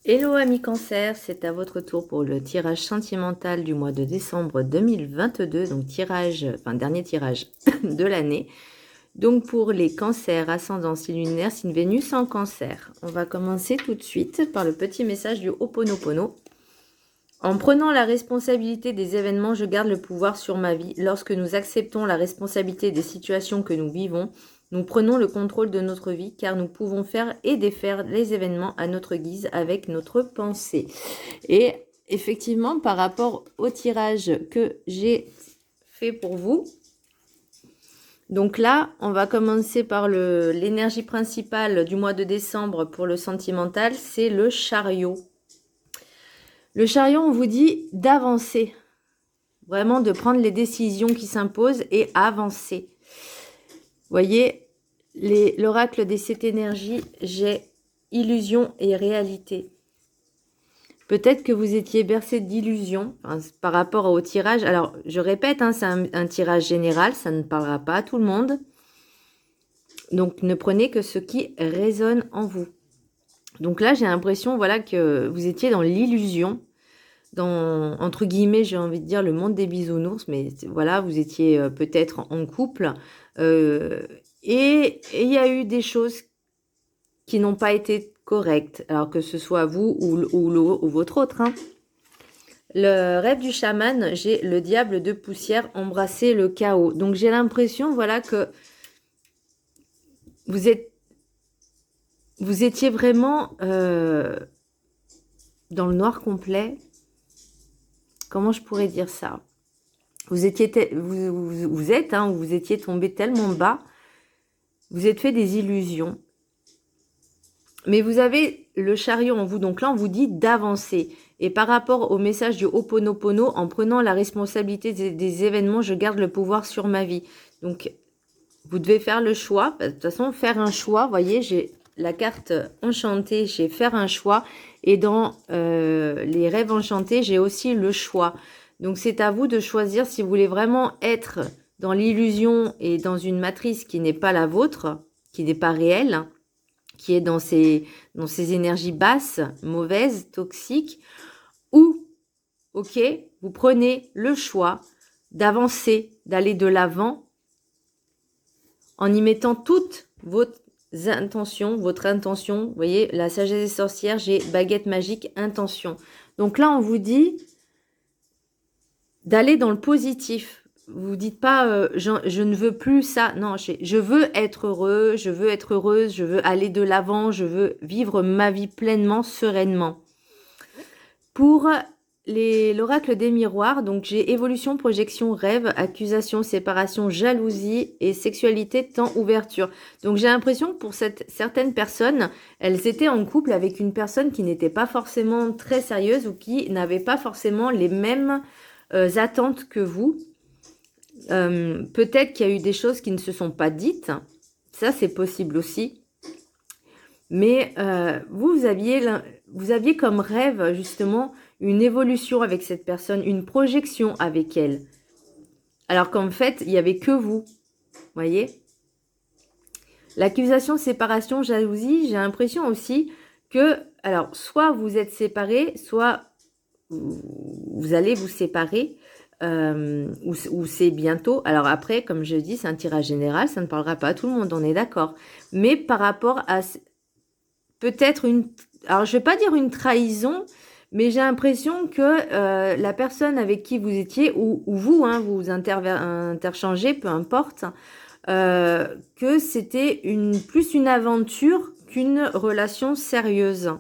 Hello amis cancer, c'est à votre tour pour le tirage sentimental du mois de décembre 2022, donc dernier tirage de l'année. Donc pour les cancers, ascendant, signe lunaire, signe Vénus en cancer. On va commencer tout de suite par le petit message du Ho'oponopono. En prenant la responsabilité des événements, je garde le pouvoir sur ma vie. Lorsque nous acceptons la responsabilité des situations que nous vivons, nous prenons le contrôle de notre vie car nous pouvons faire et défaire les événements à notre guise avec notre pensée. Et effectivement, par rapport au tirage que j'ai fait pour vous, donc là, on va commencer par l'énergie principale du mois de décembre pour le sentimental, c'est le chariot. Le chariot, on vous dit d'avancer, vraiment de prendre les décisions qui s'imposent et avancer. Vous voyez, l'oracle des 7 énergies, j'ai illusion et réalité. Peut-être que vous étiez bercé d'illusions par rapport au tirage. Alors, je répète, c'est un tirage général, ça ne parlera pas à tout le monde. Donc, ne prenez que ce qui résonne en vous. Donc là, j'ai l'impression voilà, que vous étiez dans l'illusion, dans, entre guillemets, j'ai envie de dire, le monde des bisounours. Mais voilà, vous étiez peut-être en couple. Et il y a eu des choses qui n'ont pas été correctes, alors que ce soit vous ou votre autre. Le rêve du chaman, j'ai le diable de poussière embrasser le chaos. Donc j'ai l'impression, voilà, que vous étiez vraiment dans le noir complet. Comment je pourrais dire ça? Vous étiez tombé tellement bas, vous êtes fait des illusions. Mais vous avez le chariot en vous, donc là on vous dit d'avancer. Et par rapport au message du Ho'oponopono, en prenant la responsabilité des événements, je garde le pouvoir sur ma vie. Donc vous devez faire le choix. De toute façon, faire un choix, vous voyez, j'ai la carte enchantée, j'ai faire un choix. Et dans les rêves enchantés, j'ai aussi le choix. Donc c'est à vous de choisir si vous voulez vraiment être dans l'illusion et dans une matrice qui n'est pas la vôtre, qui n'est pas réelle, qui est dans ces énergies basses, mauvaises, toxiques, ou, ok, vous prenez le choix d'avancer, d'aller de l'avant en y mettant toutes votre intention, vous voyez, la sagesse des sorcières, j'ai baguette magique, intention. Donc là, on vous dit d'aller dans le positif. Vous dites pas je ne veux plus ça. Non, je veux être heureux, je veux être heureuse, je veux aller de l'avant, je veux vivre ma vie pleinement, sereinement. Pour l'oracle des miroirs, donc j'ai évolution, projection, rêve, accusation, séparation, jalousie et sexualité, temps, ouverture. Donc j'ai l'impression que pour certaines personnes, elles étaient en couple avec une personne qui n'était pas forcément très sérieuse ou qui n'avait pas forcément les mêmes attentes que vous. Peut-être qu'il y a eu des choses qui ne se sont pas dites. Ça, c'est possible aussi. Mais vous aviez comme rêve, justement, une évolution avec cette personne, une projection avec elle. Alors qu'en fait, il n'y avait que vous. Voyez ? L'accusation, séparation, jalousie, j'ai l'impression aussi que, alors, soit vous êtes séparés, soit vous allez vous séparer, ou c'est bientôt. Alors après, comme je dis, c'est un tirage général, ça ne parlera pas à tout le monde, on est d'accord. Mais par rapport à peut-être alors je vais pas dire une trahison, mais j'ai l'impression que la personne avec qui vous étiez, ou vous, vous interchangez, peu importe, que c'était plus une aventure qu'une relation sérieuse.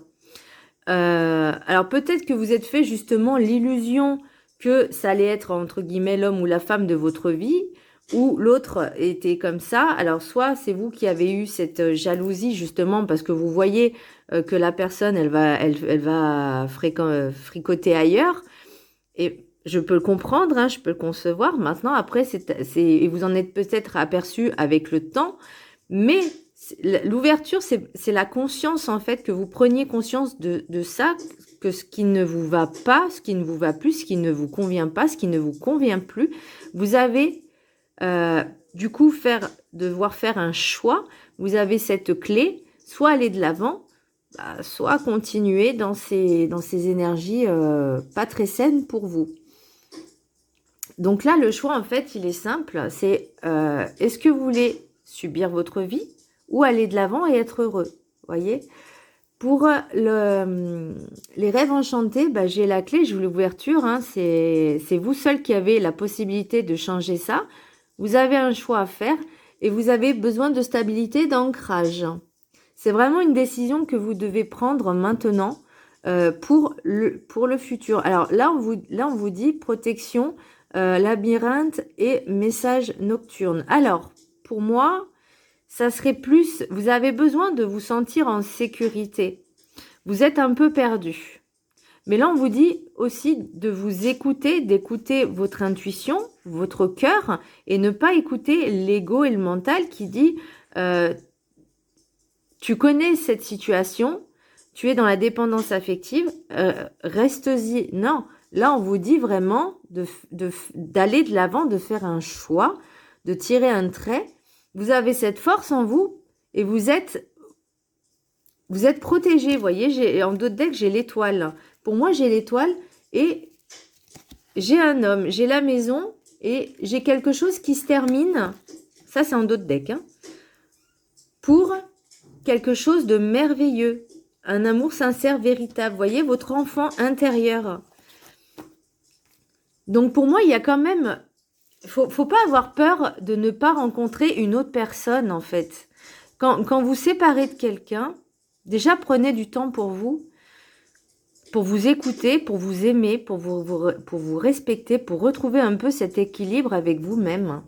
Alors peut-être que vous êtes fait justement l'illusion que ça allait être entre guillemets l'homme ou la femme de votre vie, ou l'autre était comme ça. Alors soit c'est vous qui avez eu cette jalousie justement parce que vous voyez que la personne elle va fricoter ailleurs, et je peux le comprendre, je peux le concevoir. Maintenant après et vous en êtes peut-être aperçu avec le temps, mais l'ouverture, c'est la conscience, en fait, que vous preniez conscience de ça, que ce qui ne vous va pas, ce qui ne vous va plus, ce qui ne vous convient pas, ce qui ne vous convient plus, vous avez, du coup, devoir faire un choix. Vous avez cette clé, soit aller de l'avant, soit continuer dans ces énergies pas très saines pour vous. Donc là, le choix, en fait, il est simple. C'est est-ce que vous voulez subir votre vie ou aller de l'avant et être heureux? Voyez? Pour les rêves enchantés, j'ai la clé, j'ai l'ouverture. Hein, c'est vous seul qui avez la possibilité de changer ça. Vous avez un choix à faire et vous avez besoin de stabilité, d'ancrage. C'est vraiment une décision que vous devez prendre maintenant pour le futur. Alors là, on vous dit protection, labyrinthe et message nocturne. Alors, pour moi, ça serait plus, vous avez besoin de vous sentir en sécurité. Vous êtes un peu perdu. Mais là, on vous dit aussi de vous écouter, d'écouter votre intuition, votre cœur, et ne pas écouter l'ego et le mental qui dit tu connais cette situation, tu es dans la dépendance affective, reste-y. Non, là, on vous dit vraiment d'aller de l'avant, de faire un choix, de tirer un trait. Vous avez cette force en vous et vous êtes protégé. Vous voyez, en d'autres decks, j'ai l'étoile. Pour moi, j'ai l'étoile et j'ai un homme, j'ai la maison et j'ai quelque chose qui se termine. Ça, c'est en d'autres decks. Hein, pour quelque chose de merveilleux. Un amour sincère, véritable. Vous voyez, votre enfant intérieur. Donc, pour moi, il y a quand même... Faut pas avoir peur de ne pas rencontrer une autre personne, en fait. Quand vous séparez de quelqu'un, déjà, prenez du temps pour vous écouter, pour vous aimer, pour vous respecter, pour retrouver un peu cet équilibre avec vous-même.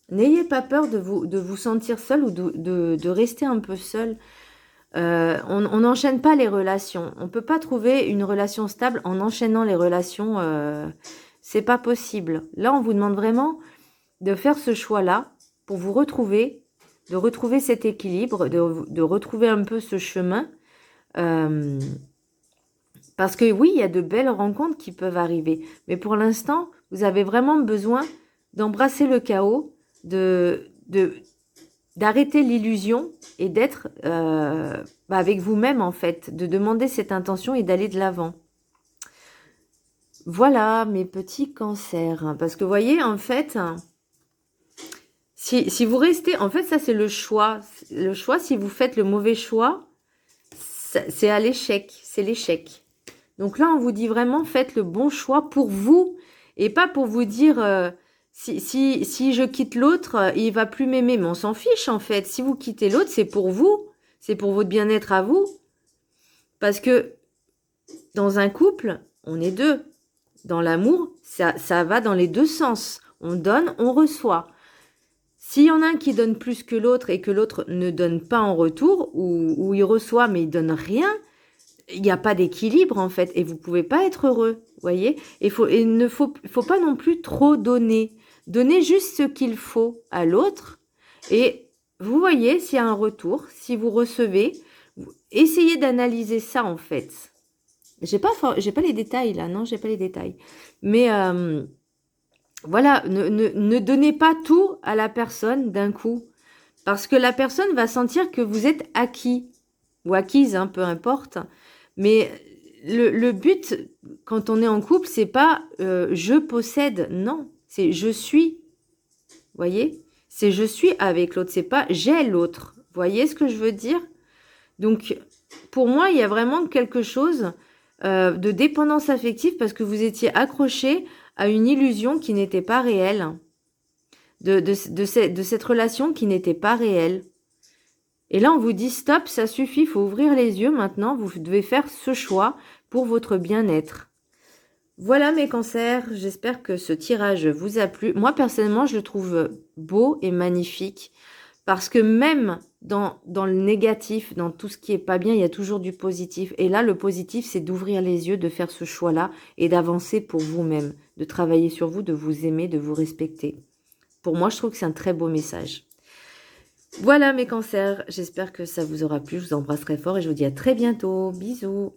N'ayez pas peur de vous sentir seul ou de rester un peu seul. On n'enchaîne pas les relations. On ne peut pas trouver une relation stable en enchaînant les relations. C'est pas possible. Là, on vous demande vraiment de faire ce choix-là pour vous retrouver, de retrouver cet équilibre, de retrouver un peu ce chemin. Parce que oui, il y a de belles rencontres qui peuvent arriver. Mais pour l'instant, vous avez vraiment besoin d'embrasser le chaos, d'arrêter l'illusion et d'être avec vous-même, en fait. De demander cette intention et d'aller de l'avant. Voilà mes petits cancers. Parce que vous voyez, en fait, si vous restez... En fait, ça, c'est le choix. Le choix, si vous faites le mauvais choix, c'est à l'échec. C'est l'échec. Donc là, on vous dit vraiment, faites le bon choix pour vous. Et pas pour vous dire, si je quitte l'autre, il va plus m'aimer. Mais on s'en fiche, en fait. Si vous quittez l'autre, c'est pour vous. C'est pour votre bien-être à vous. Parce que dans un couple, on est deux. Dans l'amour, ça va dans les deux sens. On donne, on reçoit. S'il y en a un qui donne plus que l'autre et que l'autre ne donne pas en retour, ou il reçoit mais il donne rien, il n'y a pas d'équilibre en fait. Et vous ne pouvez pas être heureux, voyez. Il ne faut pas non plus trop donner. Donnez juste ce qu'il faut à l'autre. Et vous voyez s'il y a un retour, si vous recevez, essayez d'analyser ça en fait. J'ai pas les détails là, non, j'ai pas les détails. Mais voilà, ne donnez pas tout à la personne d'un coup. Parce que la personne va sentir que vous êtes acquis. Ou acquise, hein, peu importe. Mais le but, quand on est en couple, c'est pas je possède, non. C'est je suis. Voyez? C'est je suis avec l'autre, c'est pas j'ai l'autre. Voyez ce que je veux dire? Donc, pour moi, il y a vraiment quelque chose de dépendance affective parce que vous étiez accroché à une illusion qui n'était pas réelle. De cette relation qui n'était pas réelle. Et là, on vous dit stop, ça suffit, il faut ouvrir les yeux maintenant. Vous devez faire ce choix pour votre bien-être. Voilà mes cancers, j'espère que ce tirage vous a plu. Moi, personnellement, je le trouve beau et magnifique. Parce que même dans le négatif, dans tout ce qui est pas bien, il y a toujours du positif. Et là, le positif, c'est d'ouvrir les yeux, de faire ce choix-là et d'avancer pour vous-même, de travailler sur vous, de vous aimer, de vous respecter. Pour moi, je trouve que c'est un très beau message. Voilà mes cancers, j'espère que ça vous aura plu. Je vous embrasse très fort et je vous dis à très bientôt. Bisous.